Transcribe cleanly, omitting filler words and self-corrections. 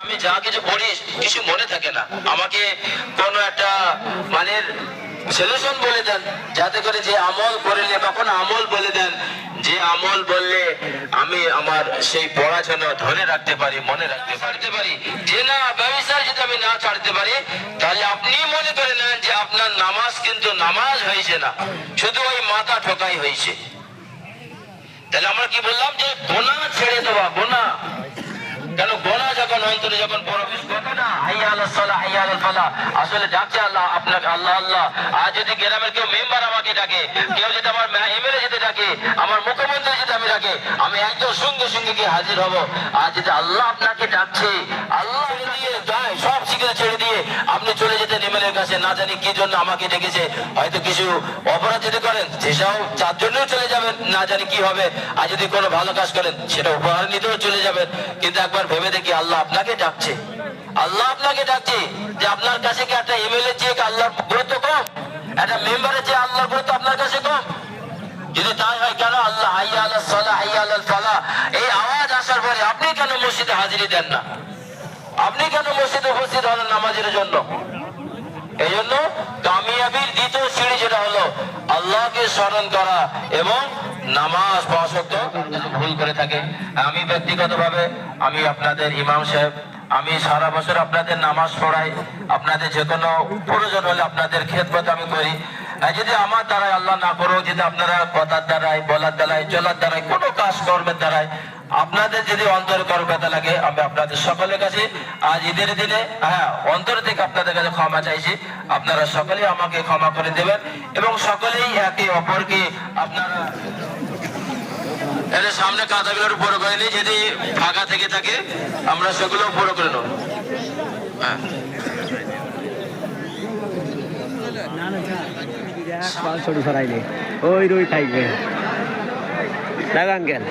আমি যা কিছু পড়ি কিছু মনে থাকে না, আমাকে কোনো একটা মানে সলিউশন বলে দেন, যাতে করে যে আমল করলে বা কোনো আমল বলে দেন, যে আমল বললে আমি আমার সেই পড়াশোনা ধরে রাখতে পারি, মনে রাখতে পারি। যে না ব্যবসার যদি আমি না ছাড়তে পারি, তাহলে আপনি মনে করে নেন যে আপনার নামাজ কিন্তু নামাজ হয়েছে না, শুধু ওই মাথা ঠকাই হয়েছে। তাহলে আমরা কি বললাম যে গোনা ছেড়ে দেওয়া, গোনা কেন গোনা যখন অন্তরে যখন প্রবেশ করে না, হাইয়া আলাস সালাহ হাইয়া আলাল ফালাহ, আসলে ডাকছে আল্লাহ আপনাকে, আল্লাহ আল্লাহ। আর যদি গ্রামের কেউ মেম্বার আমাকে ডাকে, কেউ যদি আমার এমএলএ যদি ডাকে, আমার মুখ্যমন্ত্রী যদি আমি ডাকে, আমি একদম সঙ্গে সঙ্গে গিয়ে হাজির হব। আর যদি আল্লাহ আপনাকে ডাকছে, আল্লাহ দিয়ে যায় সব শিখে ছেড়ে দিয়ে আপনি চলে যেতেন এমএলএর কাছে, না জানি কি জন্য আমাকে ডেকেছে, হয়তো কিছু অপরাধ যদি করেন সেটাও তার জন্যও চলে যাবেন, না জানি কি হবে। আর যদি কোনো ভালো কাজ করেন সেটা উপহার নিতেও চলে যাবেন। কিন্তু একবার ভেবে দেখি, আল্লাহ আপনাকে ডাকছে, আল্লাহ আপনাকে ডাকছে, যে আপনার কাছে কি একটা এমএলএ চেয়ে আল্লাহর গুরুত্ব কম, একটা মেম্বারের চেয়ে আল্লাহর গুরুত্ব আপনার কাছে কম? যদি তাই হয়, কেন আল্লাহ হাইয়া আলাস সালাহ হাইয়া আলাল ফালাহ এই আওয়াজ আসার পরে আপনি কেন মসজিদে হাজিরি দেন না? আপনি কেন মসজিদে উপস্থিত হলেন নামাজের জন্য? এই জন্য কামিয়াবির দ্বিতীয় সিঁড়ি যেটা হলো আল্লাহকে স্মরণ করা এবং নামাজ পাঁচ ওয়াক্ত ভুল করে থাকে। আমি ব্যক্তিগতভাবে আমি আপনাদের ইমাম সাহেব, আমি সারা বছর আপনাদের নামাজ পড়াই, আপনাদের যে কোনো প্রয়োজন হলে আপনাদের খেদমত আমি করি। যদি আমার দ্বারাই আল্লাহ না করো, যদি আপনারা কথার দ্বারাই, বলার দ্বারাই, চলার দ্বারাই, কোনো কাজ কর্মের দ্বারাই আপনাদের যদি অন্তর কর ব্যথা লাগে, আমি আপনাদের সকলের কাছে আজ ঈদের দিনে অন্তর থেকে আপনাদের কাছে ক্ষমা চাইছি। আপনারা সকলেই আমাকে ক্ষমা করে দেবেন এবং সকলেই একে অপরকে আপনারা এর সামনে কাঁথাগুলোর উপর করে নিই, যদি ফাঁকা থেকে থাকে আমরা সেগুলো উপর করে নেব। ছোট সরাইলে ওই রই থাকবে লাগান গেল।